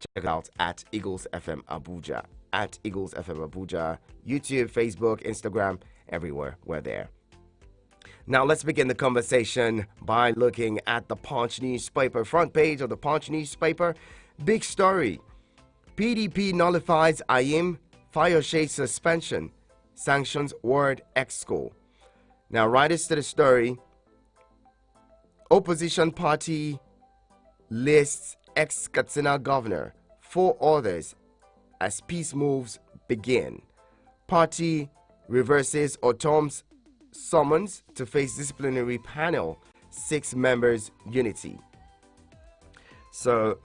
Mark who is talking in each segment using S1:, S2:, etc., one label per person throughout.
S1: Check it out at Eagles FM Abuja. At Eagles FM Abuja. YouTube, Facebook, Instagram, everywhere. We're there. Now let's begin the conversation by looking at the Punch newspaper. Front page of the Punch newspaper. Big story. PDP nullifies Ayim Fayose suspension. Sanctions word EXCO. Now, writers to the story. Opposition party lists ex-Katsina governor. 4 others as peace moves begin. Party reverses Otom's summons to face disciplinary panel. 6 members unity. So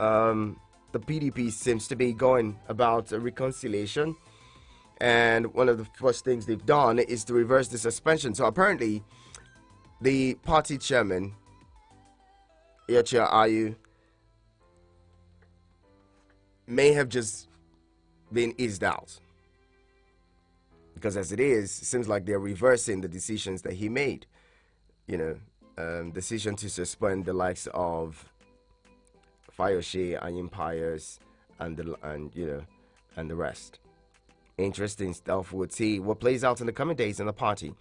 S1: the PDP seems to be going about a reconciliation, and one of the first things they've done is to reverse the suspension. So apparently the party chairman Iyorchia Ayu may have just been eased out, because as it is, it seems like they're reversing the decisions that he made. Decision to suspend the likes of Fayose, Ayim Pius, and the rest. Interesting stuff. We'll see what plays out in the coming days in the party.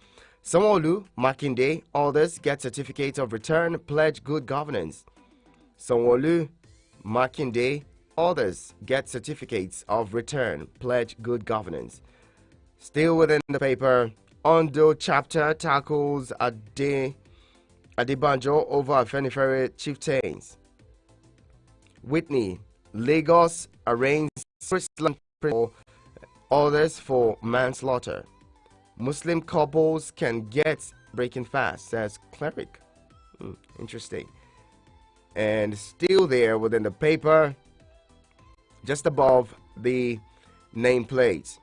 S1: Sanwo-Olu, Makinde, others get certificate of return, pledge good governance. Sanwo-Olu, Makinde, others get certificates of return, pledge good governance. Still within the paper, Ondo chapter tackles Adebanjo over Afenifere chieftains. Whitney, Lagos arraigns others for manslaughter. Muslim couples can get breaking fast, says cleric. Interesting. And still there within the paper, just above the nameplate.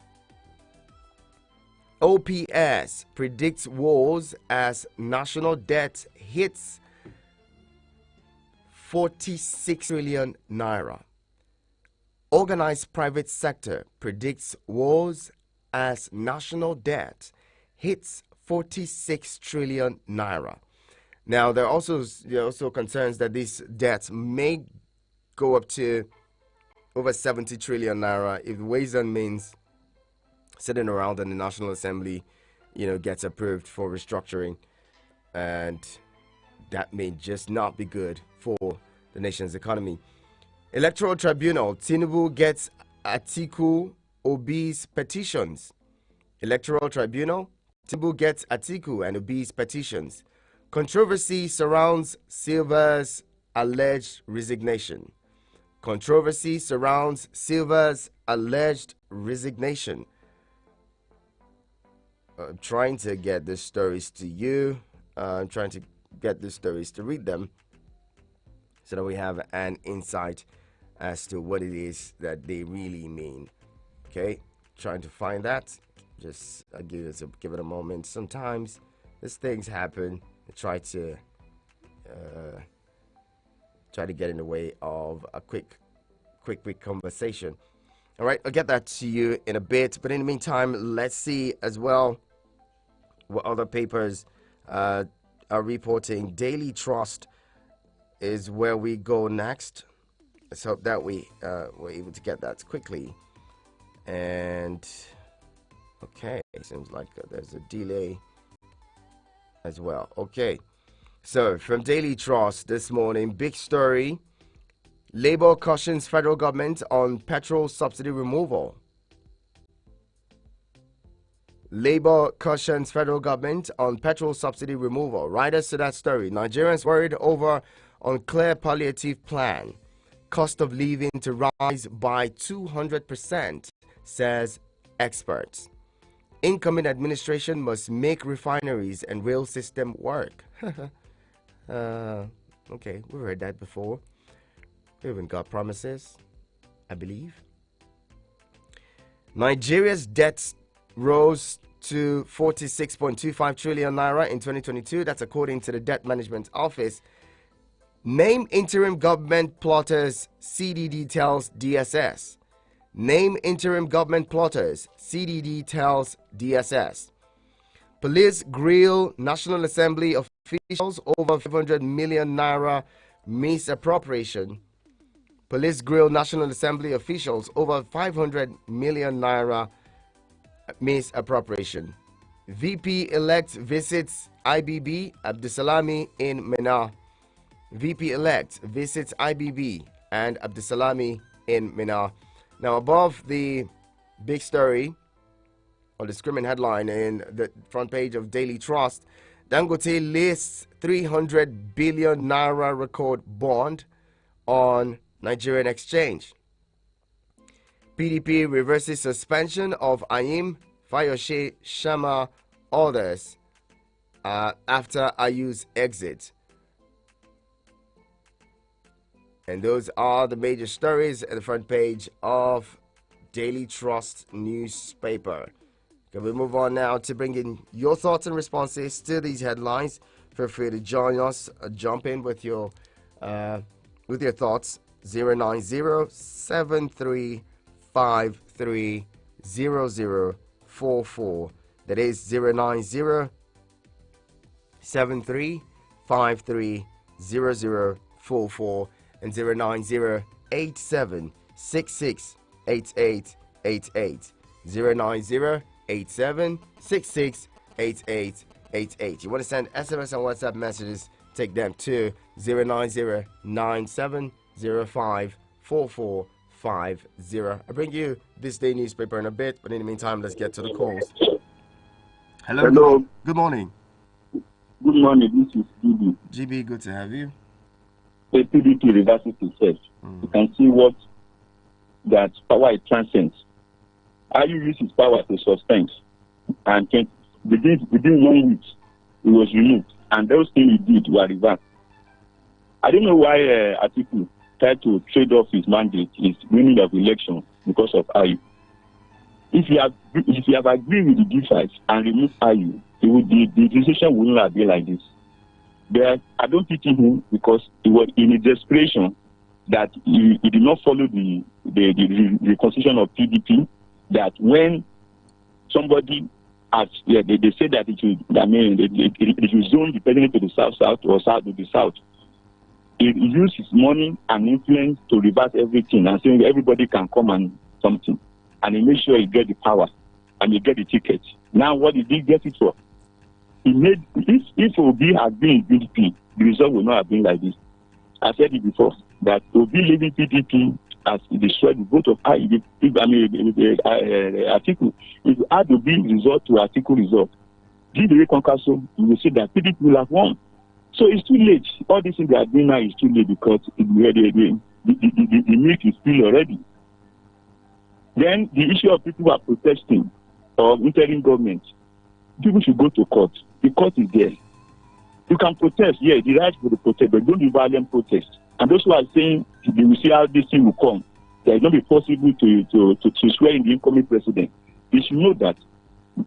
S1: OPS predicts woes as national debt hits 46 trillion naira. Organized private sector predicts woes as national debt hits 46 trillion naira. Now, there are also concerns that these debts may go up to over 70 trillion naira if Ways and Means sitting around in the National Assembly, gets approved for restructuring, and that may just not be good for the nation's economy. Electoral Tribunal, Tinubu gets Atiku Obi's petitions. Electoral Tribunal, Tinubu gets Atiku and Obi's petitions. Controversy surrounds Silva's alleged resignation. Controversy surrounds Silva's alleged resignation. I'm trying to get these stories to you. I'm trying to get these stories to read them so that we have an insight as to what it is that they really mean. Okay, trying to find that. Just give it a moment. Sometimes these things happen. I try to get in the way of a quick conversation. All right, I'll get that to you in a bit. But in the meantime, let's see as well what other papers are reporting. Daily Trust is where we go next. Let's hope that we were able to get that quickly. And okay, it seems like there's a delay as well. Okay, so from Daily Trust this morning, big story. Labour cautions federal government on petrol subsidy removal. Labour cautions federal government on petrol subsidy removal. Riders to that story. Nigerians worried over unclear palliative plan. Cost of living to rise by 200%, says experts. Incoming administration must make refineries and rail system work. Okay, we've heard that before. We even got promises, I believe. Nigeria's debts rose to 46.25 trillion naira in 2022. That's according to the Debt Management Office. Name interim government plotters, CDD tells DSS. Name interim government plotters, CDD tells DSS. Police grill National Assembly officials over 500 million naira misappropriation. Police grill National Assembly officials over 500 million naira misappropriation. VP-elect visits IBB Abdusalami in Mina. VP-elect visits IBB and Abdusalami in Mina. Now, above the big story, or the screaming headline in the front page of Daily Trust, Dangote lists 300 billion naira record bond on Nigerian exchange. PDP reverses suspension of Ayim, Fayoshe, Shama, others after Ayu's exit. And those are the major stories at the front page of Daily Trust newspaper. Can we move on now to bring in your thoughts and responses to these headlines? Feel free to join us. Jump in with your thoughts. 090-7353-0044. That is 090-7353-0044 and 090-8766-8888. 090-8766-8888. You want to send SMS and WhatsApp messages? Take them to 090-9705-4450. I bring you this day newspaper in a bit, but in the meantime, let's get to the calls. Hello.
S2: Hello.
S1: Good morning.
S2: Good morning. This is GB.
S1: GB, good to have you.
S2: The PDP reverses itself. You can see what that power it transcends. How you use his power to suspend, and within 1 week, it was removed, and those things he did were reversed. I don't know why Atiku tried to trade off his mandate, his winning of election, because of Ayu. If you have agreed with the D5 and removed Ayu, the decision would not be like this. But I don't pity him because he was in a desperation that he did not follow the constitution of PDP. That when somebody they say that it should zone depending to the south or south to the south. He used his money and influence to reverse everything and saying everybody can come and something, and he made sure he get the power and he get the ticket. Now, what did he get it for? He made if Obi had been in PDP, the result would not have been like this. I said it before that Obi leaving PDP has destroyed the vote of Atiku. If you add Obi result to Atiku result, give the Council, you will see that PDP will have won. So it's too late. All this thing they are doing now is too late because the milk is still already. Then the issue of people who are protesting or interim government, people should go to court. The court is there. You can protest, yeah, the right for the protest, but don't do violent protest. And those who are saying they will see how this thing will come, that it will not be possible to swear in the incoming president. They should know that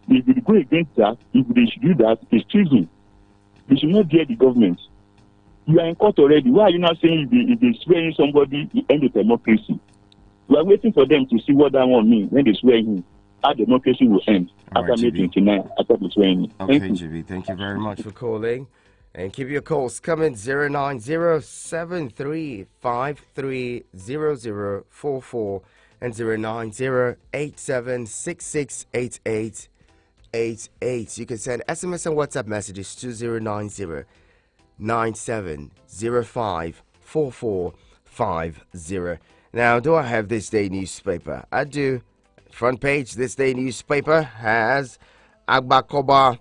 S2: if they go against that, if they should do that, it's treason. They should not dare the government. You are in court already. Why are you not saying if they swear in somebody, it ends the democracy? We are waiting for them to see what that one means when they swear in. How democracy will end after May 29, after the swearing.
S1: Okay, GB, thank you very much for calling. And keep your calls coming 090-7353-0044 and 090-8766-8888. You can send SMS and WhatsApp messages to 090-9705-4450. Now, do I have this day newspaper? I do. Front page, this day newspaper has Agbakoba.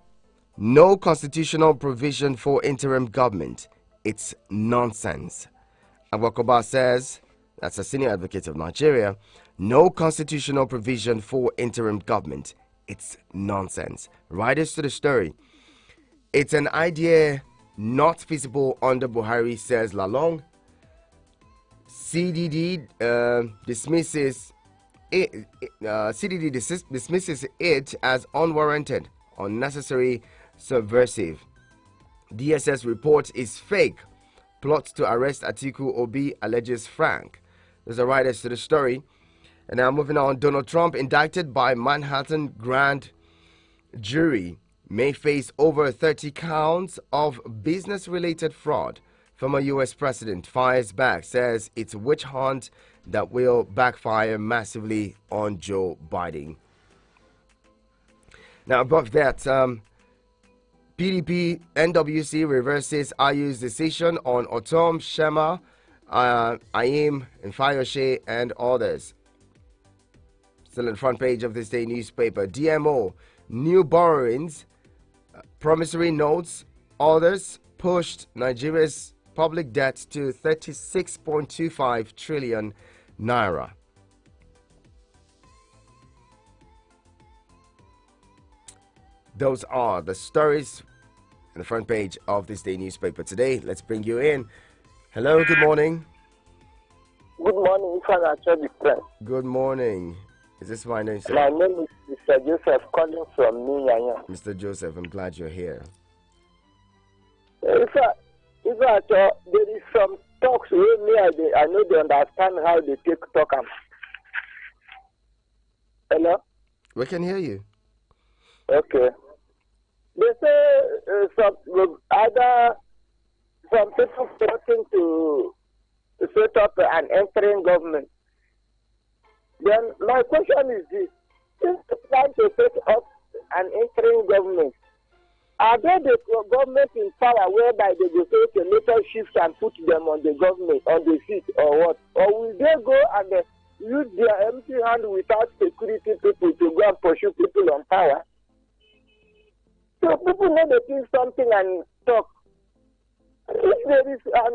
S1: No constitutional provision for interim government. It's nonsense. Agbakoba says, that's a senior advocate of Nigeria, no constitutional provision for interim government. It's nonsense. Writers to the story. It's an idea not feasible under Buhari, says Lalong. CDD dismisses it as unwarranted, unnecessary, subversive. DSS report is fake. Plot to arrest Atiku Obi alleges Frank. There's a writers to the story. And now moving on, Donald Trump indicted by Manhattan grand jury may face over 30 counts of business-related fraud, Former U.S. president fires back, says it's a witch hunt that will backfire massively on Joe Biden. Now, above that, PDP NWC reverses IU's decision on Otom Shema, Ayim and Fayoshe and others. Still on the front page of this day newspaper. DMO, new borrowings, promissory notes, others pushed Nigeria's public debt to 36.25 trillion naira. Those are the stories on the front page of this day newspaper today. Let's bring you in. Hello, good morning.
S3: Good morning, Ifan.
S1: Good morning. Is this my name, sir?
S3: My name is Mr. Joseph, calling from Ninyanya.
S1: Mr. Joseph, I'm glad you're here.
S3: There is some talks with me. I know they understand how they take talk. Hello?
S1: We can hear you.
S3: Okay. They say some people wanting to set up an interim government. Then my question is this: if they plan to set up an interim government, are they the government in power whereby they go take a little shift and put them on the government, on the seat, or what? Or will they go and use their empty hand without security people to go and pursue people on power? So people know they think something and talk. If there is a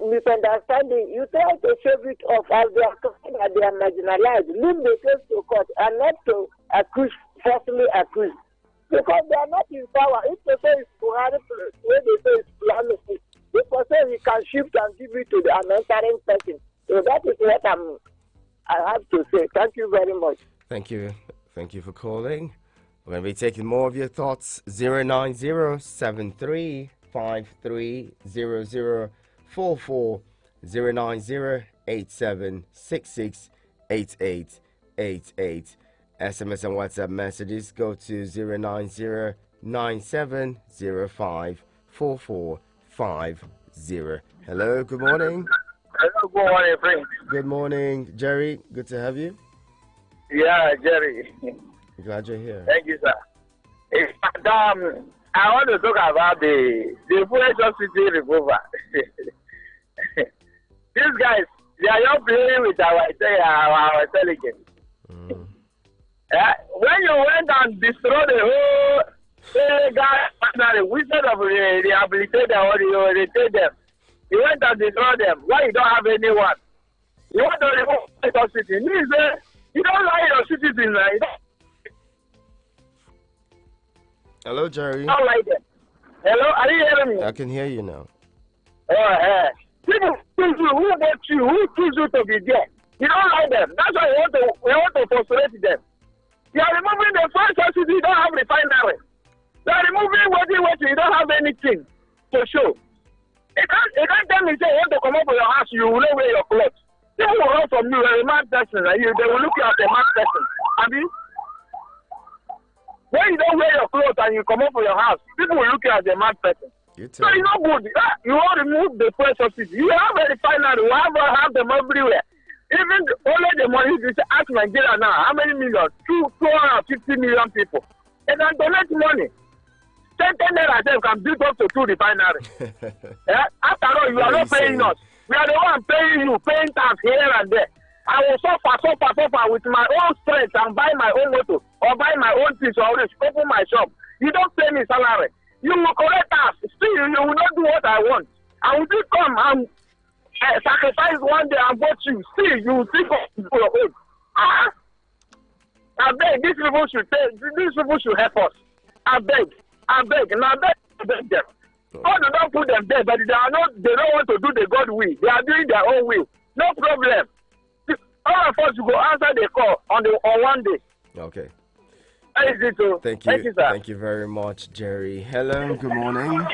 S3: misunderstanding, you try to shave it off as they are talking that they are marginalized. Leave the case to court and not to falsely accuse. Because they are not in power. If they say it's Buhari, when they say it's Planofi, they say he can shift and give it to an entering person. So that is what I have to say. Thank you very much.
S1: Thank you. Thank you for calling. We're going to be taking more of your thoughts. 09073530044, 09087668888. SMS and WhatsApp messages go to 09097054450. Hello, good morning.
S3: Hello, good morning, friend.
S1: Good morning, Jerry. Good to have you.
S3: Yeah, Jerry.
S1: Glad you're here.
S3: Thank you, sir. I want to talk about the fuel subsidy removal. These guys, they are not playing with our intelligence. When you went and destroyed the whole guy, instead of rehabilitate them or rehabilitate them, you went and destroyed them. Why you don't have anyone? You want to remove the subsidy. You don't like your citizens.
S1: Hello, Jerry.
S3: I don't like them. Hello, are you hearing me?
S1: I can hear you now.
S3: People choose you. Who vote you? Who choose you to be there? You don't like them. That's why we want to frustrate them. You are removing the first subsidy. You don't have refinery. You are removing what you don't have anything to show. You can't tell me say you want to come up with your house. You will not wear your clothes. People will run from you. You're a mad person. They will look at a mad person. I mean, when you don't wear your clothes and you come up with your house, people will look at a mad person. So it's not good. You want to remove the first subsidy. You have a refinery. You have them everywhere. Even only the money, you ask Nigeria now, how many millions? 250 million people. They can donate money. 10 naira can build up to 2 refineries. After all, you are not paying us. We are the one paying you, paying tax here and there. I will suffer with my own strength and buy my own motor or buy my own things or open my shop. You don't pay me salary. You will collect us. Still, you will not do what I want. I will still come and sacrifice one day and vote you. Still, you will still go your own. I beg, these people should help us. I beg. Now beg them. God do not put them there, but they don't want to do the God will. They are doing their own will. No problem. All of us will go answer the call on one day.
S1: Okay.
S3: Thank you, sir.
S1: Thank you very much, Jerry. Hello, good morning.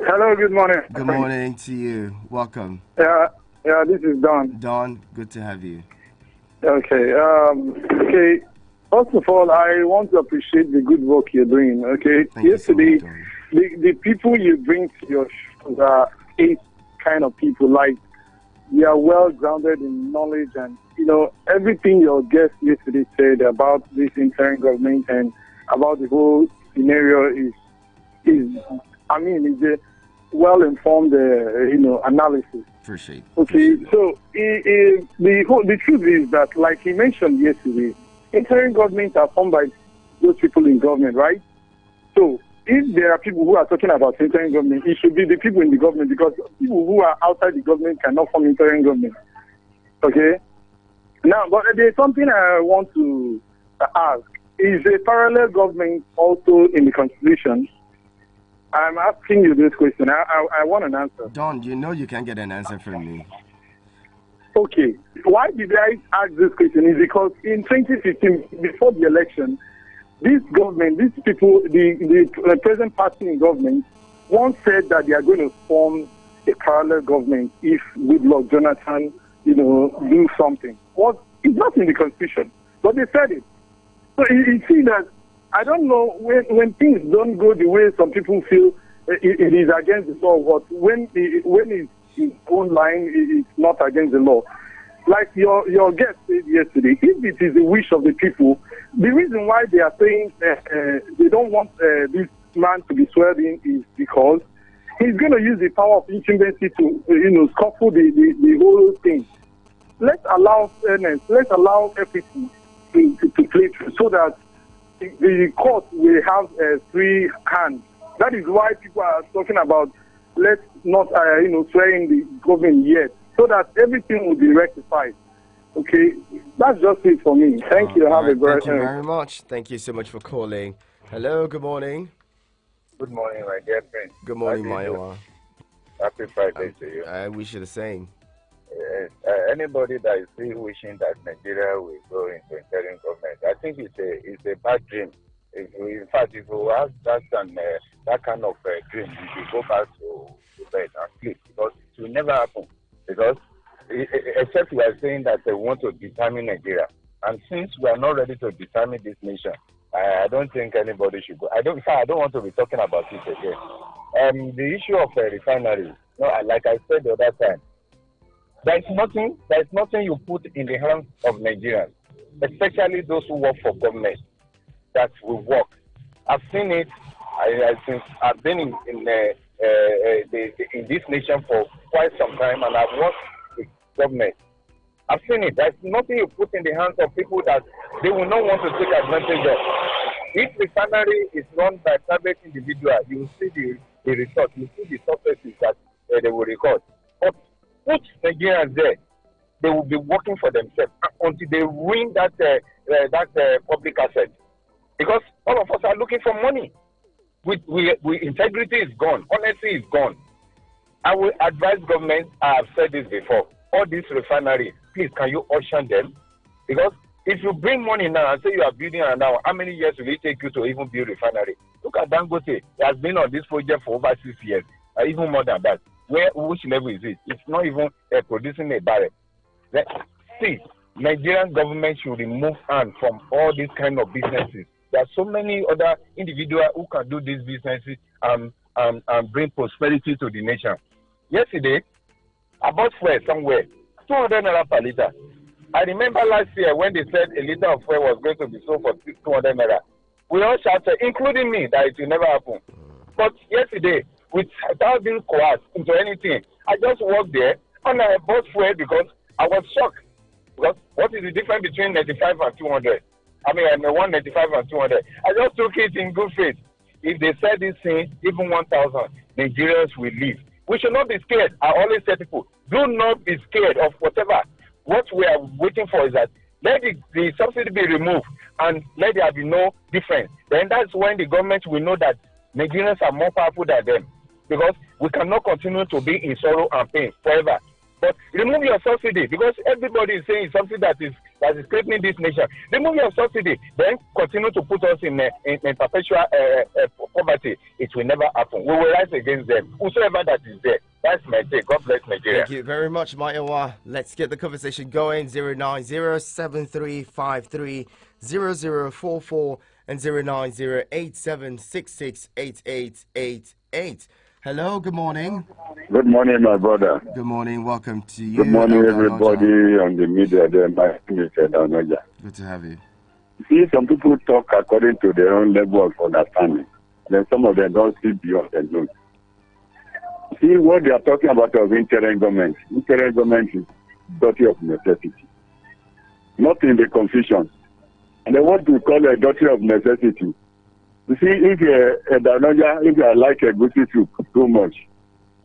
S4: Hello, good morning.
S1: Good morning to you. Welcome.
S4: Yeah, this is Don.
S1: Don, good to have you.
S4: Okay. First of all, I want to appreciate the good work you're doing. Okay.
S1: Thank
S4: Yesterday,
S1: you so much,
S4: the people you bring to your politicians are eight kind of people. Like, we are well grounded in knowledge, and everything your guest yesterday said about this interim government and about the whole scenario is a well informed analysis.
S1: Appreciate.
S4: Okay, so the truth is that, like he mentioned yesterday, interim governments are formed by those people in government, right? So if there are people who are talking about interim government, it should be the people in the government, because people who are outside the government cannot form interim government. Okay? Now, but there's something I want to ask. Is a parallel government also in the Constitution? I'm asking you this question. I want an answer.
S1: Don, you can get an answer from me.
S4: Okay. Why did I ask this question? Is because in 2015, before the election, this government, these people, the present party in government, once said that they are going to form a parallel government if Goodluck Jonathan, do something. It's not in the Constitution, but they said it. So you see that, I don't know, when things don't go the way some people feel it is against the law, but when it's his own line, it's not against the law. Like your guest said yesterday, if it is the wish of the people, the reason why they are saying they don't want this man to be sworn in is because he's going to use the power of incumbency to, scupper the whole thing. Let's allow fairness. Let's allow everything to play through, so that the court will have free hands. That is why people are talking about let's not, swear in the government yet, so that everything will be rectified. Okay, that's just it for me. Thank you. Have a great day.
S1: Thank you very much. Thank you so much for calling. Hello, good morning.
S5: Good morning, my dear friend.
S1: Good morning, Maiwa.
S5: Happy Friday to you.
S1: I wish you the same.
S5: Yes. Anybody that is still wishing that Nigeria will go into interim government, I think it's a bad dream. In fact, if you have that kind of dream, you should go back to bed and sleep, because it will never happen. Because except we are saying that they want to determine Nigeria, and since we are not ready to determine this nation, I don't think anybody should go. I don't want to be talking about it again. The issue of refineries, like I said the other time, there is nothing you put in the hands of Nigerians, especially those who work for government, that will work. I've seen it. Since I've been in this nation for quite some time, and I've worked with government. I've seen it. There's nothing you put in the hands of people that they will not want to take advantage of. If refinery is run by private individual, you will see the result. You see the successes that they will record. But put Nigerians there, they will be working for themselves until they ruin that public asset. Because all of us are looking for money. Integrity is gone. Honesty is gone. I will advise government, I have said this before, all these refineries, please, can you auction them? Because if you bring money now and say you are building it now, how many years will it take you to even build refinery? Look at Dangote. He has been on this project for over 6 years, even more than that. Which level is it? It's not even producing a barrel. See, Nigerian government should remove hand from all these kind of businesses. There are so many other individuals who can do these businesses and bring prosperity to the nation. Yesterday, I bought fuel somewhere, 200 naira per liter. I remember last year when they said a liter of fuel was going to be sold for 200 naira. We all shouted, including me, that it will never happen. But yesterday, without being coerced into anything, I just walked there and I bought fuel because I was shocked. Because what is the difference between 95 and 200? I mean, 195 and 200. I just took it in good faith. If they said this thing, even 1,000, Nigerians will leave. We should not be scared. I always tell people, do not be scared of whatever. What we are waiting for is that let the subsidy be removed and let there be no difference. Then that's when the government will know that Nigerians are more powerful than them. Because we cannot continue to be in sorrow and pain forever. But remove your subsidy, because everybody is saying something that is threatening this nation. Remove your subsidy, then continue to put us in perpetual poverty. It will never happen. We will rise against them, whosoever that is there. That's my take. God bless Nigeria.
S1: Thank you very much, Maiwa. Let's get the conversation going. 090-7353-0044 and 090-8766-8888. Hello, good morning.
S6: Good morning, my brother.
S1: Good morning, welcome to you.
S6: Good morning,
S1: Elder
S6: everybody
S1: Onoja.
S6: on the media there. My name is Elder Onoja.
S1: Good to have you.
S6: See, some people talk according to their own level of understanding. Then some of them don't see beyond the nose. See, what they are talking about of interim government. Interim government is duty of necessity. Not in the confusion. And then what we call a duty of necessity. You see, if you're Elder Onoja, if you like a good soup too much,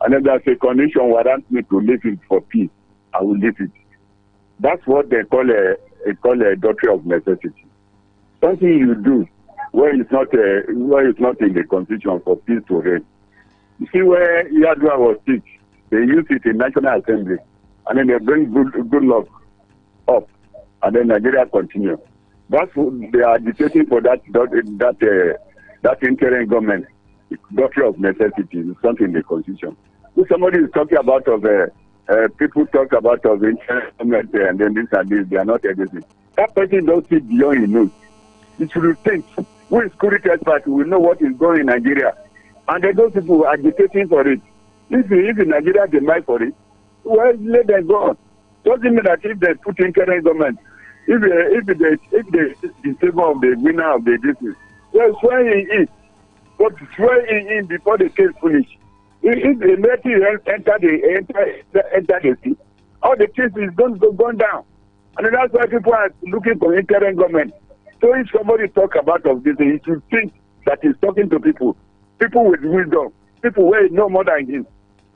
S6: and then there's a condition warrant me to leave it for peace, I will leave it. That's what they call a duty of necessity. Something you do where it's not in the constitution for peace to reign. You see where Yadua was sick, they use it in National Assembly, and then they bring good luck up, and then Nigeria continue. That's what they are agitating for that interim government. Duty of necessity is something in the constitution. If somebody is talking about people talk about interim government and then this and this, they are not everything. That person don't see beyond his nose. He should think. We security experts will know what is going in Nigeria. And then those people are agitating for it. If Nigeria demand for it, well, let them go on. Doesn't mean that if they put interim government, if they in favor of the winner of the business, they'll swear in it. But swear in before the case finish. If the military enter the sea, all the case is gone down. And that's why people are looking for interim government. So if somebody talk about of this, he should think that he's talking to people with wisdom, people where know more than him.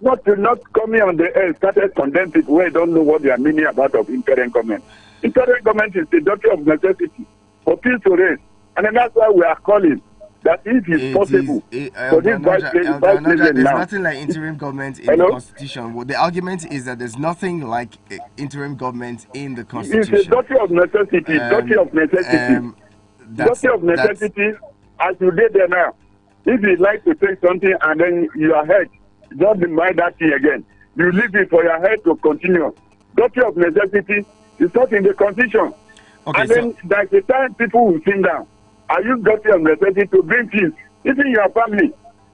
S6: Not coming on the air, started condemn people where don't know what they are meaning about of interim government. Interim government is the duty of necessity for peace to reign. And then that's why we are calling that if it's possible for this vice president
S1: there's
S6: now.
S1: nothing like interim government in the constitution. Well, the argument is that there's nothing like interim government in the constitution.
S6: It's a duty of necessity. Duty of necessity. Duty of necessity. As you did there now, if you like to say something and then your head don't mind that thing again, you leave it for your head to continue. Duty of necessity is not in the constitution.
S1: Okay,
S6: and then there's a time people will sit down. I use duty of necessity to bring peace, even your family.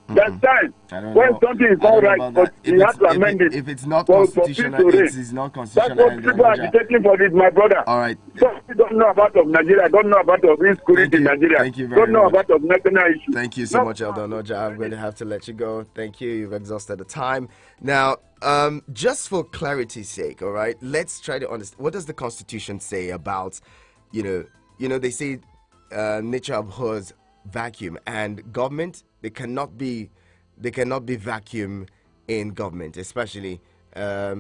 S6: There's time when something is not right, but you have to amend it.
S1: If it's not constitutional, it is not constitutional.
S6: That's what people are agitating for this, my brother.
S1: All right.
S6: You don't know about of Nigeria, don't know about of insecurity in Nigeria.
S1: Thank you very
S6: don't know
S1: much.
S6: about of national issues.
S1: Thank you so much, Elder Onoja. I'm going to have to let you go. Thank you. You've exhausted the time. Now, just for clarity's sake, all right, let's try to understand. What does the Constitution say about, they say nature abhors vacuum, and government, they cannot be vacuum in government, especially at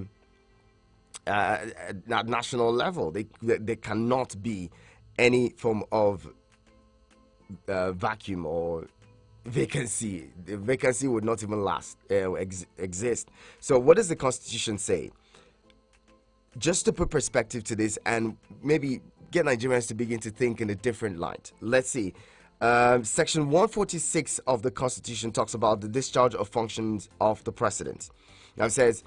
S1: national level. They cannot be any form of vacuum or vacancy. The vacancy would not even exist. So what does the Constitution say? Just to put perspective to this and maybe get Nigerians to begin to think in a different light. Let's see. Section 146 of the Constitution talks about the discharge of functions of the President. Now it says,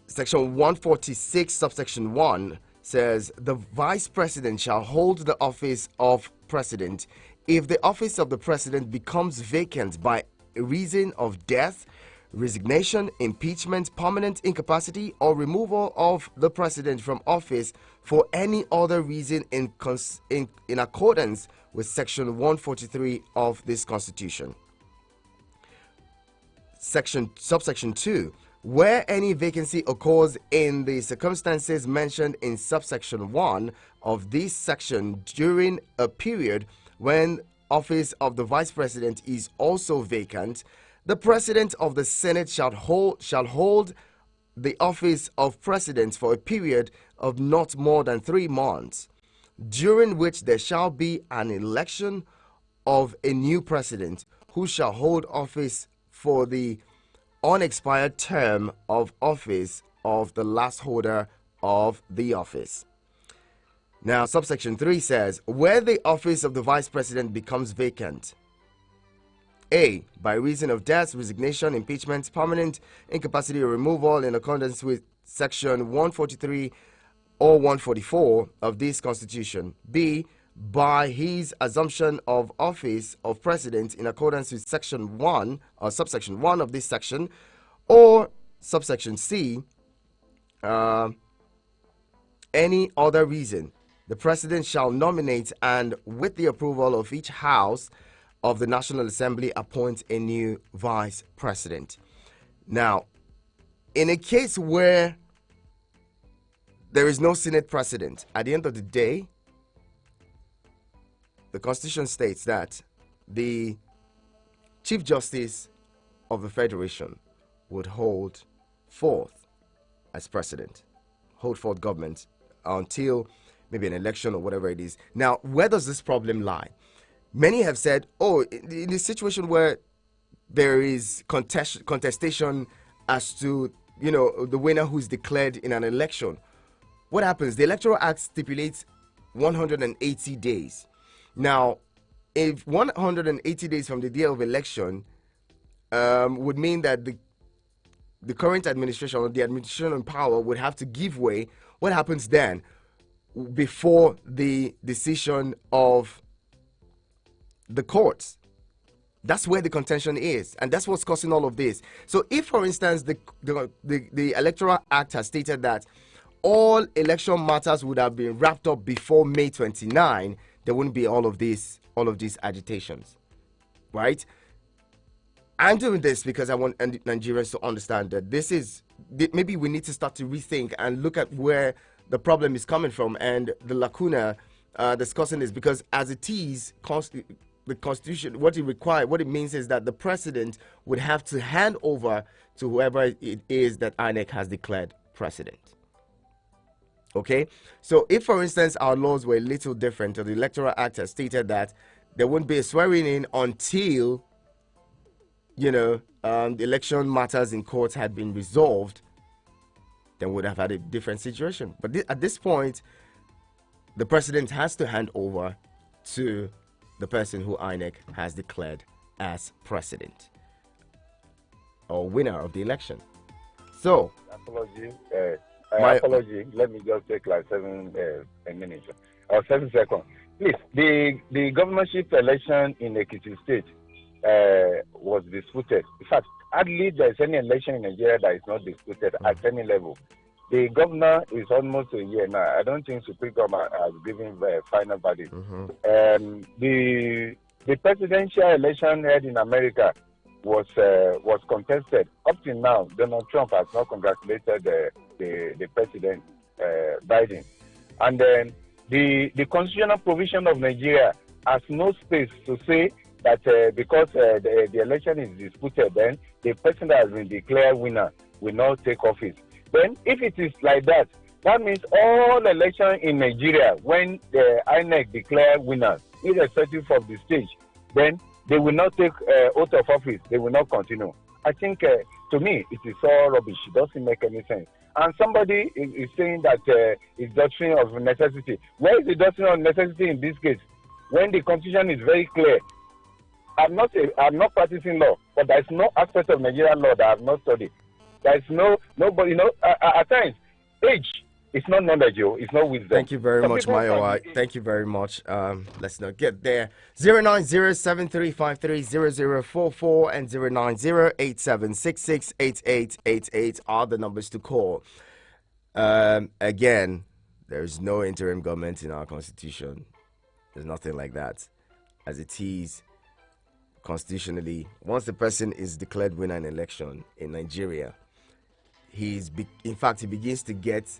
S1: Section 146, subsection 1 says, the Vice President shall hold the office of President if the office of the President becomes vacant by reason of death, resignation, impeachment, permanent incapacity, or removal of the President from office for any other reason in accordance with Section 143 of this Constitution. Subsection 2, where any vacancy occurs in the circumstances mentioned in subsection 1 of this section during a period when office of the Vice President is also vacant, the President of the Senate shall hold the office of President for a period of not more than 3 months, during which there shall be an election of a new President, who shall hold office for the unexpired term of office of the last holder of the office. Now, subsection 3 says, where the office of the Vice President becomes vacant, A, by reason of death, resignation, impeachment, permanent incapacity, or removal in accordance with Section 143 or 144 of this Constitution. B, by his assumption of office of president in accordance with section 1 or subsection 1 of this section, or subsection C, any other reason, the president shall nominate and, with the approval of each house of the National Assembly, appoint a new vice president. Now, in a case where there is no Senate president, at the end of the day, the Constitution states that the Chief Justice of the Federation would hold forth as president, hold forth government until maybe an election or whatever it is. Now, where does this problem lie? Many have said, oh, in a situation where there is contestation as to, the winner who's declared in an election, what happens? The Electoral Act stipulates 180 days. Now, if 180 days from the day of election would mean that the current administration or the administration in power would have to give way, what happens then before the decision of the courts? That's where the contention is, and that's what's causing all of this. So if, for instance, the Electoral Act has stated that all election matters would have been wrapped up before May 29, there wouldn't be all of these agitations, right? I'm doing this because I want Nigerians to understand that maybe we need to start to rethink and look at where the problem is coming from and the lacuna discussing this, because as it is, the Constitution, what it means is that the president would have to hand over to whoever it is that INEC has declared president. Okay, so if, for instance, our laws were a little different, or the Electoral Act has stated that there wouldn't be a swearing in until, the election matters in courts had been resolved, then we would have had a different situation. But at this point, the president has to hand over to the person who INEC has declared as president or winner of the election. So,
S5: apology. Let me just take like 7 minutes or 7 seconds. Please, the governorship election in Ekiti State was disputed. In fact, hardly there's any election in Nigeria that is not disputed at any level. The governor is almost a year now. I don't think Supreme Court has given the final verdict. The presidential election held in America was contested. Up till now, Donald Trump has not congratulated the president, Biden. And then the constitutional provision of Nigeria has no space to say that because the election is disputed, then the person that has been declared winner will not take office. Then, if it is like that, that means all elections in Nigeria, when the INEC declare winners, irrespective of the stage, then they will not take oath of office. They will not continue. I think, to me, it is all rubbish. It doesn't make any sense. And somebody is saying that it's doctrine of necessity. Where is the doctrine of necessity in this case? When the Constitution is very clear. I'm not practicing law, but there's no aspect of Nigerian law that I have not studied. There's nobody, at times, age is not knowledge, it's not wisdom.
S1: Thank you very much, Mayo. Thank you very much. Let's not get there. 090-7353-0044 and 090-8766-8888 are the numbers to call. Again, there's no interim government in our constitution. There's nothing like that. As it is, constitutionally, once the person is declared winner in an election in Nigeria, he begins to get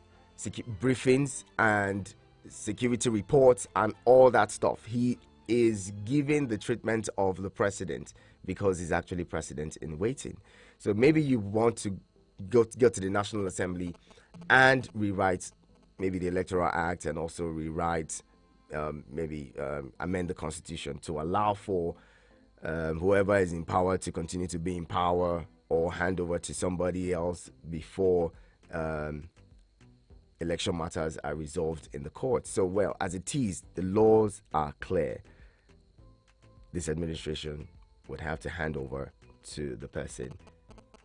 S1: briefings and security reports and all that stuff. He is given the treatment of the president because he's actually president in waiting. So maybe you want to go to the National Assembly and rewrite maybe the Electoral Act and also rewrite, amend the Constitution to allow for whoever is in power to continue to be in power or hand over to somebody else before election matters are resolved in the court. So, well, as it is, the laws are clear. This administration would have to hand over to the person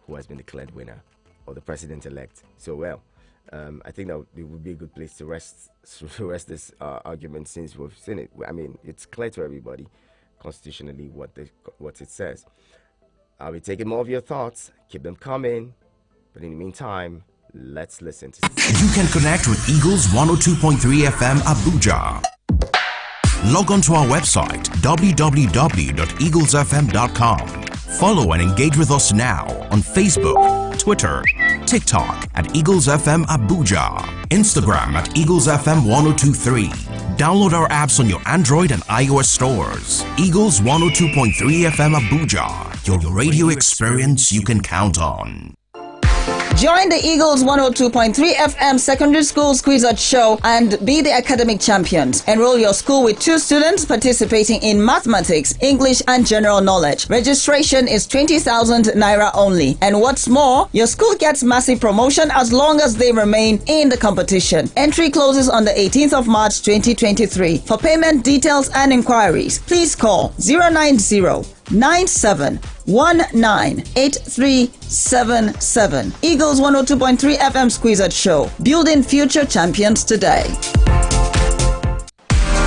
S1: who has been declared winner or the president-elect. So, well, I think that it would be a good place to rest this argument, since we've seen it. I mean, it's clear to everybody constitutionally what it says. I'll be taking more of your thoughts. Keep them coming. But in the meantime, let's listen to.
S7: You can connect with Eagles 102.3 FM Abuja. Log on to our website www.eaglesfm.com. Follow and engage with us now on Facebook, Twitter, TikTok at Eagles FM Abuja, Instagram at Eagles FM 1023. Download our apps on your Android and iOS stores. Eagles 102.3 FM Abuja, your radio experience you can count on.
S8: Join the Eagles 102.3 FM Secondary School Quiz Show and be the academic champions. Enroll your school with 2 students participating in mathematics, English, and general knowledge. Registration is 20,000 naira only. And what's more, your school gets massive promotion as long as they remain in the competition. Entry closes on the 18th of March 2023. For payment details and inquiries, please call 090-9719-8377. Eagles 102.3 FM Squeezed Show, building future champions today.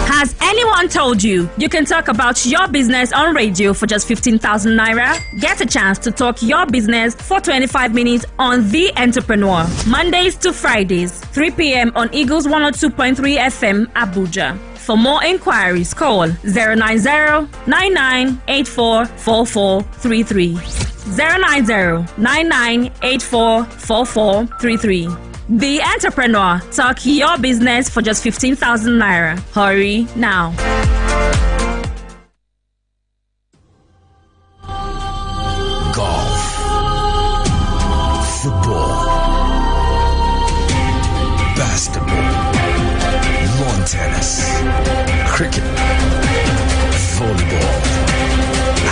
S9: Has anyone told you you can talk about your business on radio for just 15,000 naira? Get a chance to talk your business for 25 minutes on The Entrepreneur. Mondays to Fridays, 3 p.m. on Eagles 102.3 FM Abuja. For more inquiries, call 090-9984-4433. 090-9984-4433. The Entrepreneur. Talk your business for just 15,000 naira. Hurry now.
S7: Golf, football, basketball, lawn tennis, cricket, volleyball,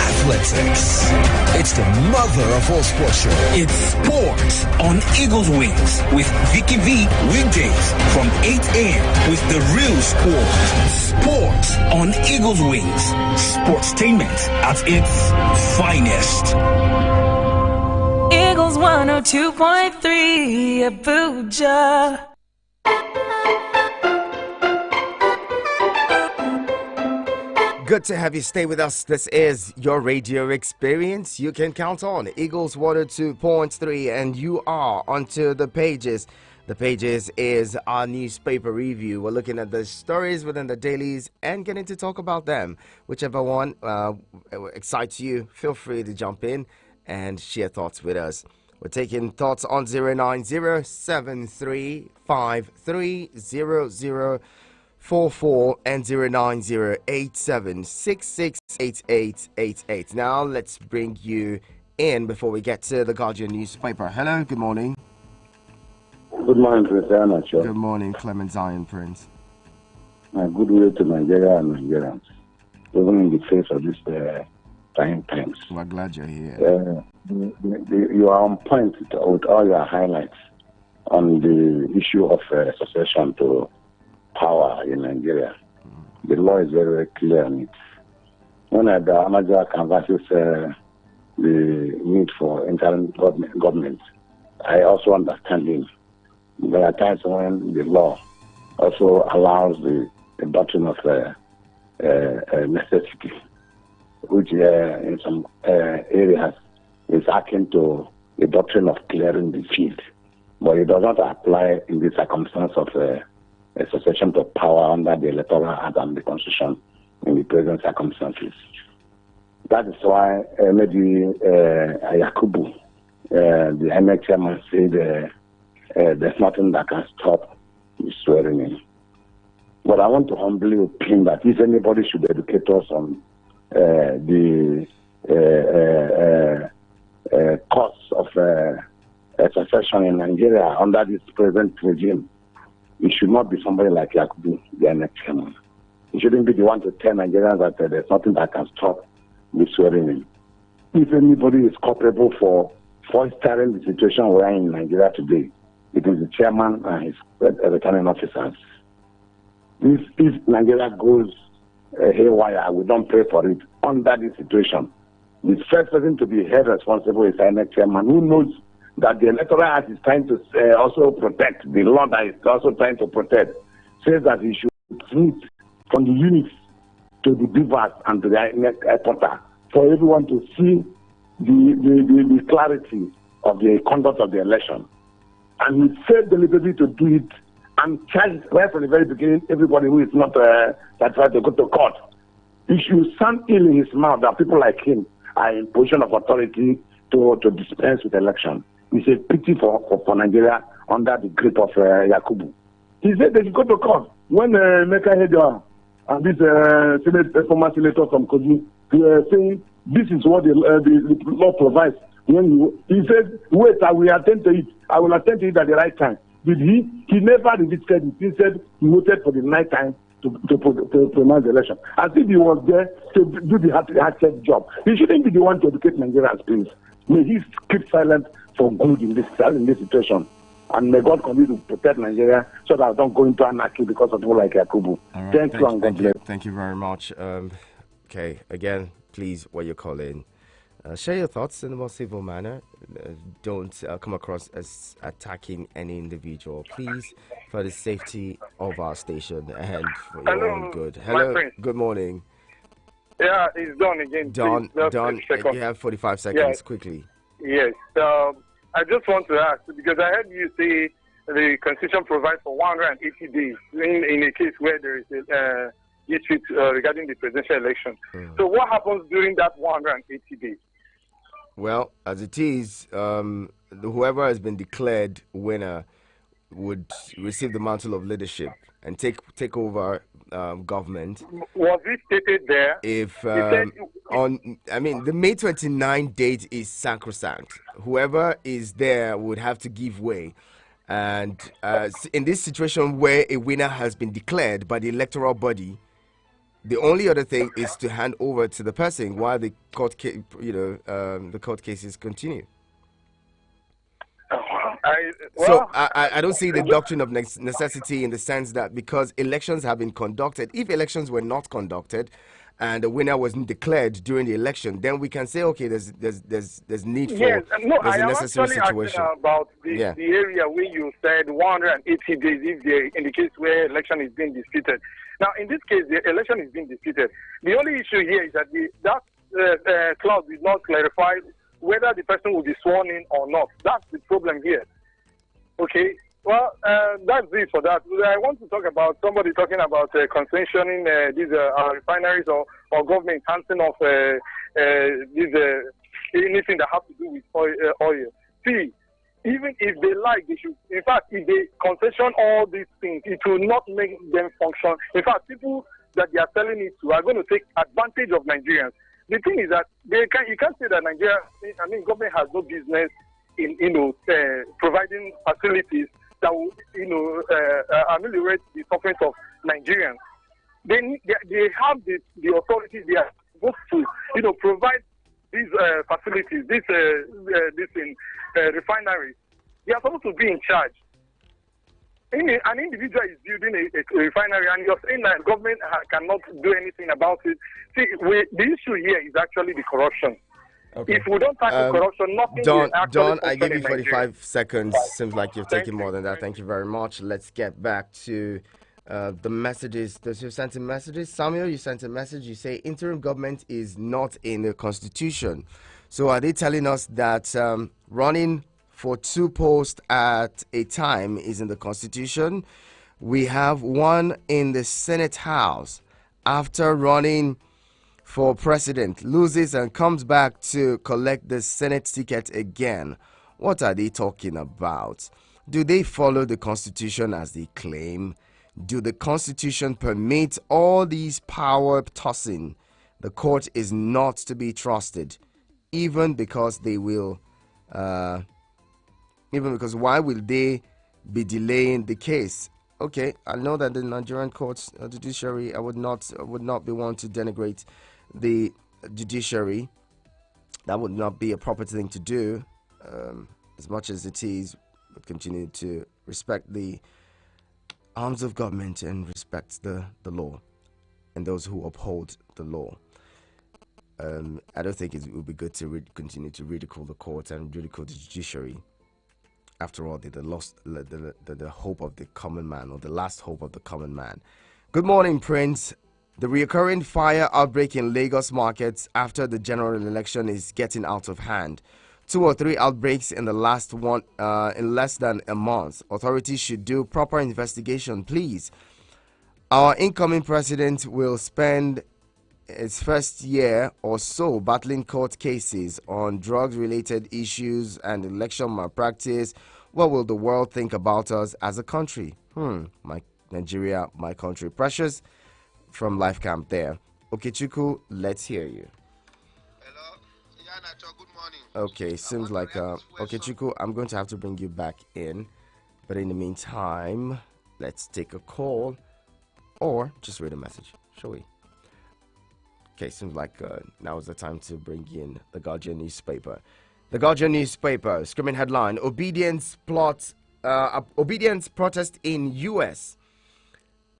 S7: athletics. It's the mother of all sports show.
S10: It's sports on Eagles Wings with Vicky V weekdays from 8 a.m. with the real sport. Sports on Eagles Wings. Sportstainment at its finest.
S11: Eagles 102.3 Abuja.
S1: Good to have you stay with us. This is your radio experience. You can count on Eagles 102.3, and you are onto the pages. The pages is our newspaper review. We're looking at the stories within the dailies and getting to talk about them. Whichever one excites you, feel free to jump in and share thoughts with us. We're taking thoughts on 090-7353-0044 and 090-87668888. Now let's bring you in before we get to the Guardian newspaper. Hello, good morning.
S6: Good morning, Prince Anacho.
S1: Good morning, Clement Zion Prince.
S6: Good will to Nigeria and Nigerians, even in the face of this trying times.
S1: We're glad you're here.
S6: You are on point with all your highlights on the issue of succession to power in Nigeria. The law is very, very clear on it. When the Amaja canvasses the need for interim government, I also understand him. There are times when the law also allows the doctrine of necessity, which in some areas is akin to the doctrine of clearing the field. But it does not apply in the circumstance of a succession to power under the Electoral Act and the Constitution in the present circumstances. That is why maybe Yakubu, the INEC chairman, said there's nothing that can stop the swearing in. But I want to humbly opine that if anybody should educate us on the costs of succession in Nigeria under this present regime, it should not be somebody like Yakubu, the INEC chairman. It shouldn't be the one to tell Nigerians that there's nothing that can stop the swearing in. If anybody is culpable for fostering the situation we're in Nigeria today, it is the chairman and his returning officers. If Nigeria goes haywire, we don't pray for it. Under this situation, the first person to be held responsible is INEC chairman, who knows that the Electoral Act is trying to also protect, the law that is also trying to protect, says that he should treat from the units to the beavers and to the porter for everyone to see the clarity of the conduct of the election. And he said deliberately to do it and charged right from the very beginning everybody who is not satisfied to go to court. It should sound ill in his mouth that people like him are in position of authority to dispense with election. It's a pity for Nigeria under the grip of Yakubu. He said they should go to court. When Meka Hedwa and this former senator from Kogi were saying this is what the law provides. He said, wait, I will attend to it. I will attend to it at the right time. Did he? He never revisited it. He said he waited for the night time to pronounce the election. As if he was there to do the hard job. He shouldn't be the one to educate Nigerians, please. May he keep silent for good in this situation. And may God continue to protect Nigeria so that I don't go into anarchy because of people like Yakubu.
S1: Right,
S6: thank you and God bless.
S1: Thank you very much. Okay, again, please, what you call in. Share your thoughts in a more civil manner. Don't come across as attacking any individual. Please, for the safety of our station and for your own good. Hello, good morning.
S12: Yeah, it's Don again.
S1: Don, you have 45 seconds, quickly.
S12: Yes. I just want to ask, because I heard you say the Constitution provides for 180 days in a case where there is a dispute regarding the presidential election. So what happens during that 180 days?
S1: Well, as it is, whoever has been declared winner would receive the mantle of leadership and take over government.
S12: Was it stated there?
S1: If the May 29 date is sacrosanct. Whoever is there would have to give way. And in this situation where a winner has been declared by the electoral body, the only other thing is to hand over to the person while the court cases continue. I don't see the doctrine of necessity in the sense that because elections have been conducted, if elections were not conducted and the winner wasn't declared during the election, then we can say, okay, there's need for there's a necessary situation.
S12: About the area where you said 180 days if in the case where election is being disputed. Now, in this case, the election is being disputed. The only issue here is that that clause did not clarify whether the person will be sworn in or not. That's the problem here. Okay, well, that's it for that. I want to talk about somebody talking about concessioning these refineries or government enhancing of anything that has to do with oil. See, even if they like, they should. In fact, if they concession all these things, it will not make them function. In fact, people that they are selling it to are going to take advantage of Nigerians. The thing is that you can't say that Nigeria, government has no business in providing facilities that will ameliorate the suffering of Nigerians. They have the authorities they are supposed to provide these facilities, refineries. They are supposed to be in charge. An individual is building a refinery and you're saying that government cannot do anything about it. See, the issue here is actually the corruption. Okay. If we don't tackle corruption, nothing will actually
S1: Don, I gave you 45 seconds. Seems like you've taken more than that. Thank you very much. Let's get back to the messages. You sent in messages. Samuel, you sent a message. You say interim government is not in the Constitution. So are they telling us that running for 2 posts at a time is in the Constitution? We have one in the Senate House after running for president, loses and comes back to collect the Senate ticket again. What are they talking about? Do they follow the Constitution as they claim? Do the Constitution permit all these power tossing? The court is not to be trusted, even because they will why will they be delaying the case? Okay, I know that the Nigerian courts, the judiciary, I would not be one to denigrate the judiciary. That would not be a proper thing to do. As much as it is, we continue to respect the arms of government and respect the law and those who uphold the law. I don't think it would be good to continue to ridicule the court and ridicule the judiciary After all, they're the hope of the common man, or the last hope of the common man. Good morning, Prince. The recurring fire outbreak in Lagos markets after the general election is getting out of hand. 2 or 3 outbreaks in the last one in less than a month. Authorities should do proper investigation, please. Our incoming president will spend its first year or so battling court cases on drugs-related issues and election malpractice. What will the world think about us as a country? My Nigeria, my country. Precious from Life Camp there. Okechukwu, let's hear you.
S13: Hello, Yanacho, good morning.
S1: Okay, seems like Okechukwu, I'm going to have to bring you back in. But in the meantime, let's take a call or just read a message, shall we? Okay, seems like now is the time to bring in the Guardian newspaper. The Guardian newspaper, screaming headline, obedience protest in U.S.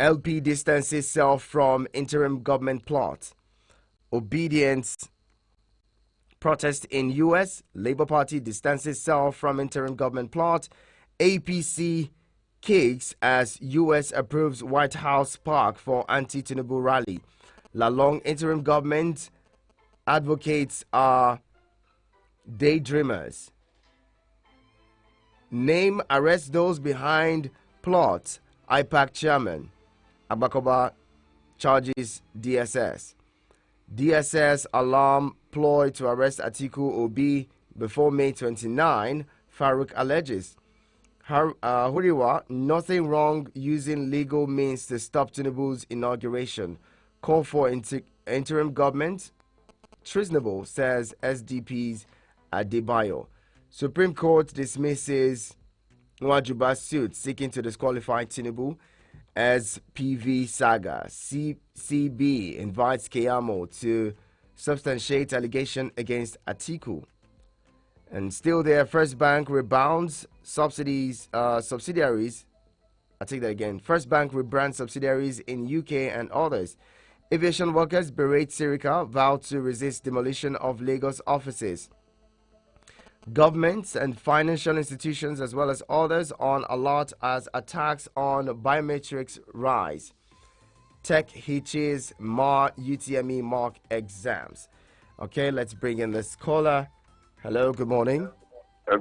S1: LP distances itself from interim government plot. Obedience protest in U.S. Labour Party distances itself from interim government plot. APC kicks as U.S. approves White House park for anti-Tinubu rally. Lalong interim government advocates are daydreamers. Name arrest those behind plot. IPAC chairman Abakoba charges DSS. DSS alarm ploy to arrest Atiku Obi before May 29. Farouk alleges. Huriwa, nothing wrong using legal means to stop Tinubu's inauguration. Call for interim government treasonable, says SDP's Adebayo. Supreme Court dismisses Nwajuba's suit seeking to disqualify Tinubu as PV saga. CB invites Keyamo to substantiate allegation against Atiku. And still there, First Bank rebounds subsidiaries. I take that again. First Bank rebrands subsidiaries in UK and others. Aviation workers berate Sirica, vow to resist demolition of Lagos offices. Governments and financial institutions as well as others on alert as attacks on biometrics rise. Tech hitches mar UTME mock exams. Okay, let's bring in this caller. Hello, good morning.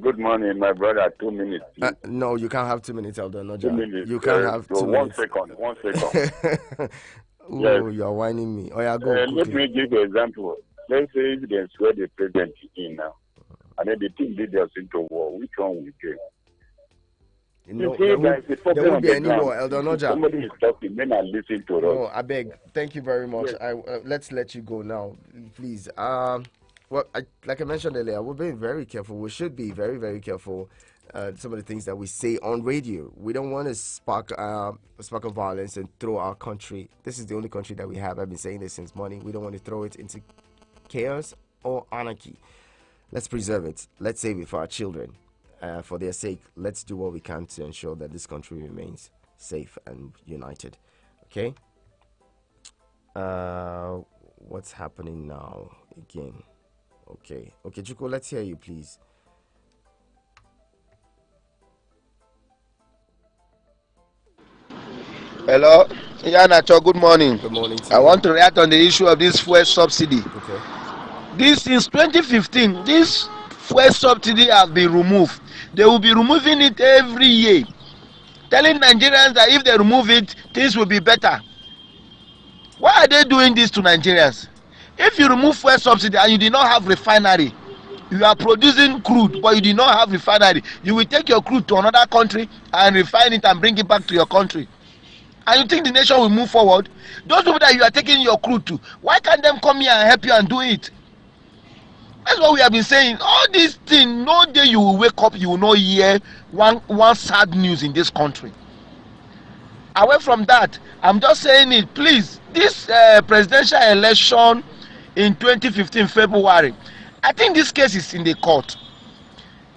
S6: Good morning, my brother. 2 minutes.
S1: No, you can't have 2 minutes, Elder Noja.
S6: 2 minutes.
S1: You can't have 2 minutes.
S6: 1 second.
S1: Ooh,
S6: yes.
S1: You're whining me. Oh, yeah, go.
S6: Let me give you an example. Let's say they swear the president in now, and then the team lead us into war. Which one will get?
S1: No, there won't be any more, Elder Noja.
S6: Somebody is talking, men are listening to us.
S1: No, I beg. Thank you very much.
S6: Yes.
S1: Let's let you go now, please. Like I mentioned earlier, we're being very careful. We should be very, very careful. Some of the things that we say on radio. We don't want to spark a violence and throw our country. This is the only country that we have. I've been saying this since morning. We don't want to throw it into chaos or anarchy. Let's preserve it. Let's save it for our children. For their sake, let's do what we can to ensure that this country remains safe and united. Okay? What's happening now again? Okay, Chuko, let's hear you, please.
S13: Hello, Yanacho, good morning.
S1: Good morning.
S13: I want to react on the issue of this fuel subsidy.
S1: Okay.
S13: This since 2015, this fuel subsidy has been removed. They will be removing it every year, telling Nigerians that if they remove it, things will be better. Why are they doing this to Nigerians? If you remove fuel subsidy and you did not have refinery, you are producing crude, but you did not have refinery, you will take your crude to another country and refine it and bring it back to your country. And you think the nation will move forward? Those people that you are taking your crude to, why can't them come here and help you and do it? That's what we have been saying. All these things, no day you will wake up, you will not hear one sad news in this country. Away from that, I'm just saying it, please, this presidential election in 2015 February, I think this case is in the court.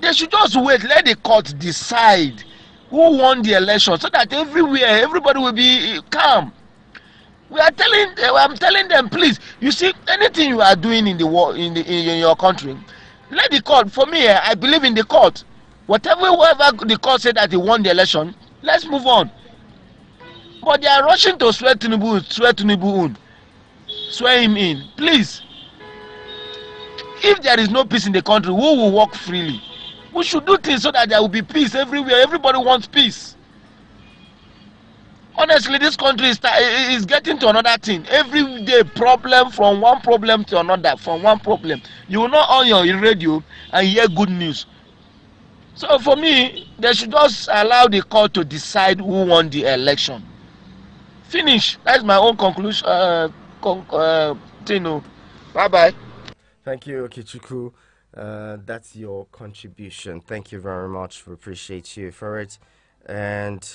S13: They should just wait, let the court decide who won the election, so that everywhere everybody will be calm. I'm telling them, please, you see, anything you are doing in the war in your country, let the court. For me, I believe in the court. Whatever the court said that he won the election, let's move on. But they are rushing to swear Tinubu in. Swear him in. Please. If there is no peace in the country, who will walk freely? We should do things so that there will be peace everywhere. Everybody wants peace. Honestly, this country is getting to another thing. Every day, problem from one problem to another, from one problem. You will not on your radio and hear good news. So for me, they should just allow the court to decide who won the election. Finish. That's my own conclusion. Tino. Bye-bye.
S1: Thank you, Kichuku. That's your contribution. Thank you very much. We appreciate you for it. And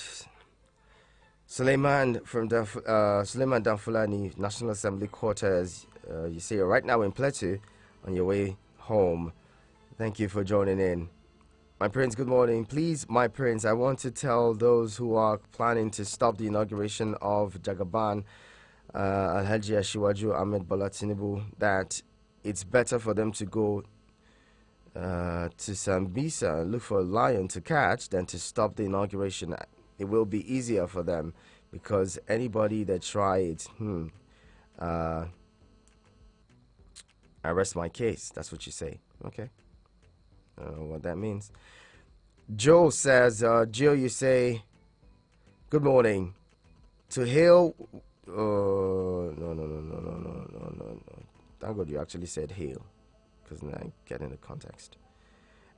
S1: Suleiman from Suleiman Danfulani, National Assembly Quarters. You say you're right now in Plateau on your way home. Thank you for joining in. My prince, good morning. Please, my prince, I want to tell those who are planning to stop the inauguration of Jagaban Alhaji Asiwaju Ahmed Bola Tinubu that it's better for them to go to Sambisa and look for a lion to catch than to stop the inauguration. It will be easier for them because anybody that try it, I rest my case. That's what you say. Okay. I don't know what that means. Joe says, Jill, you say, good morning. To hail, no. Thank God you actually said hail, because now I'm getting the context.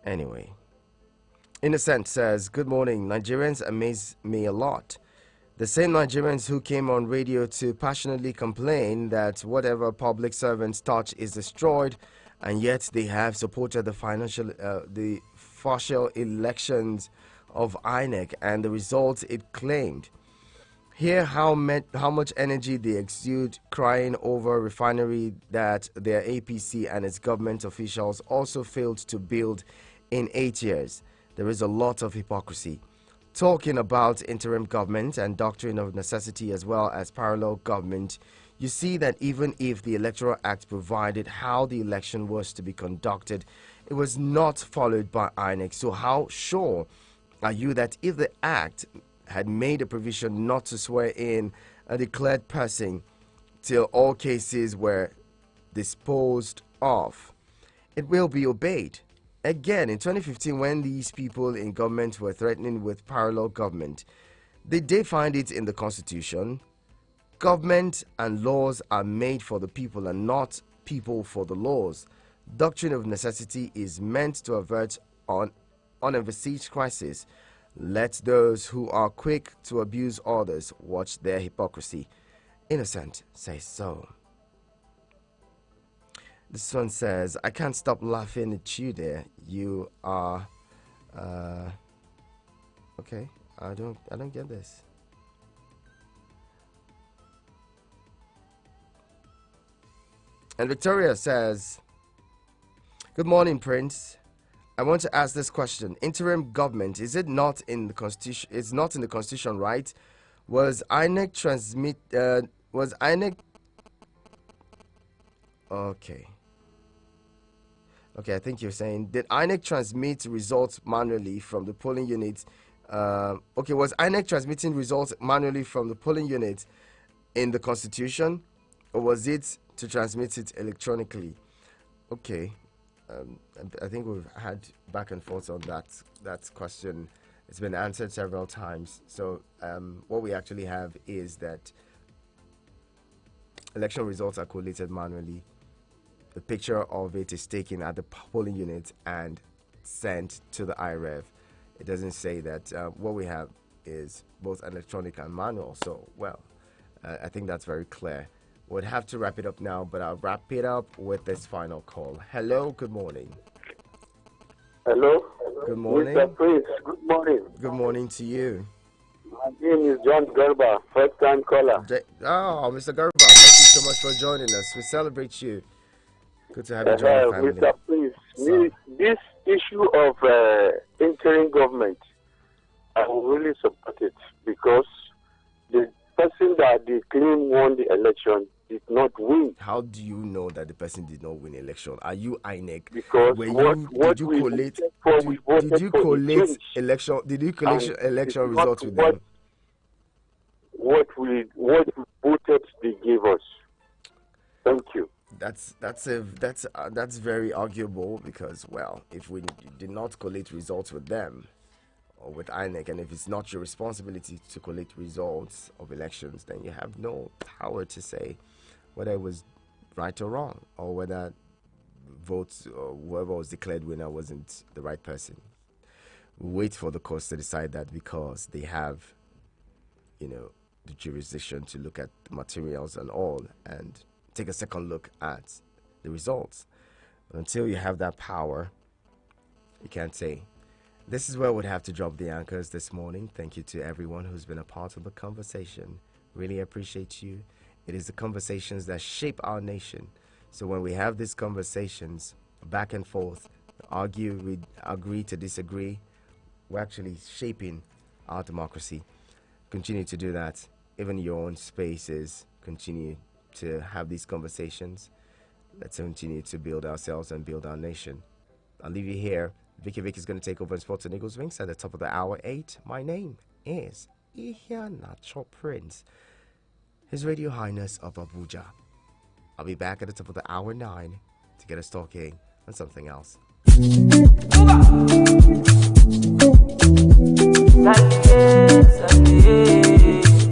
S1: Anyway, Innocent says, good morning. Nigerians amaze me a lot. The same Nigerians who came on radio to passionately complain that whatever public servants touch is destroyed, and yet they have supported the partial elections of INEC and the results it claimed. Hear how much energy they exude crying over a refinery that their APC and its government officials also failed to build in 8 years. There is a lot of hypocrisy. Talking about interim government and doctrine of necessity as well as parallel government, you see that even if the Electoral Act provided how the election was to be conducted, it was not followed by INEC. So how sure are you that if the Act had made a provision not to swear in a declared person till all cases were disposed of, it will be obeyed? Again, in 2015, when these people in government were threatening with parallel government, did they find it in the Constitution? Government and laws are made for the people and not people for the laws. Doctrine of necessity is meant to avert unenvisaged crisis. Let those who are quick to abuse others watch their hypocrisy. Innocent says so. This one says, I can't stop laughing at you there. You are okay. I don't get this. And Victoria says, good morning, Prince. I want to ask this question. Interim government, is it not in the Constitution? It's not in the Constitution, right? Was INEC Okay, I think you're saying, did INEC transmit results manually from the polling unit? Was INEC transmitting results manually from the polling unit in the Constitution? Or was it to transmit it electronically? Okay. I think we've had back and forth on that question. It's been answered several times. So what we actually have is that election results are collated manually. The picture of it is taken at the polling unit and sent to the IREV. It doesn't say that what we have is both electronic and manual. So, I think that's very clear. We'll have to wrap it up now, but I'll wrap it up with this final call. Hello, good morning.
S14: Hello.
S1: Good morning.
S14: Mr. Prince, good morning.
S1: Good morning to you.
S14: My name is John Garba, first-time caller.
S1: Mr. Garba, thank you so much for joining us. We celebrate you. Good to have you join the family.
S14: Mr. Prince, this issue of interim government, I will really support it because the person that they claim won the election did not win.
S1: How do you know that the person did not win election? Are you INEC?
S14: Because
S1: Did you collate election results with them?
S14: What we voted they gave us. Thank you.
S1: That's very arguable because, well, if we did not collate results with them or with INEC, and if it's not your responsibility to collate results of elections, then you have no power to say whether it was right or wrong, or whether votes or whoever was declared winner wasn't the right person. Wait for the courts to decide that, because they have, the jurisdiction to look at the materials and all, and take a second look at the results. Until you have that power, you can't say. This is where we'd have to drop the anchors this morning. Thank you to everyone who's been a part of the conversation. Really appreciate you. It is the conversations that shape our nation. So when we have these conversations back and forth, argue, we agree to disagree, we're actually shaping our democracy. Continue to do that. Even your own spaces, continue to have these conversations. Let's continue to build ourselves and build our nation. I'll leave you here. Vicky is going to take over in Sports and Eagles Wings at the top of the hour 8. My name is Iheanacho Prince, His Radio Highness of Abuja. I'll be back at the top of the hour 9 to get us talking on something else.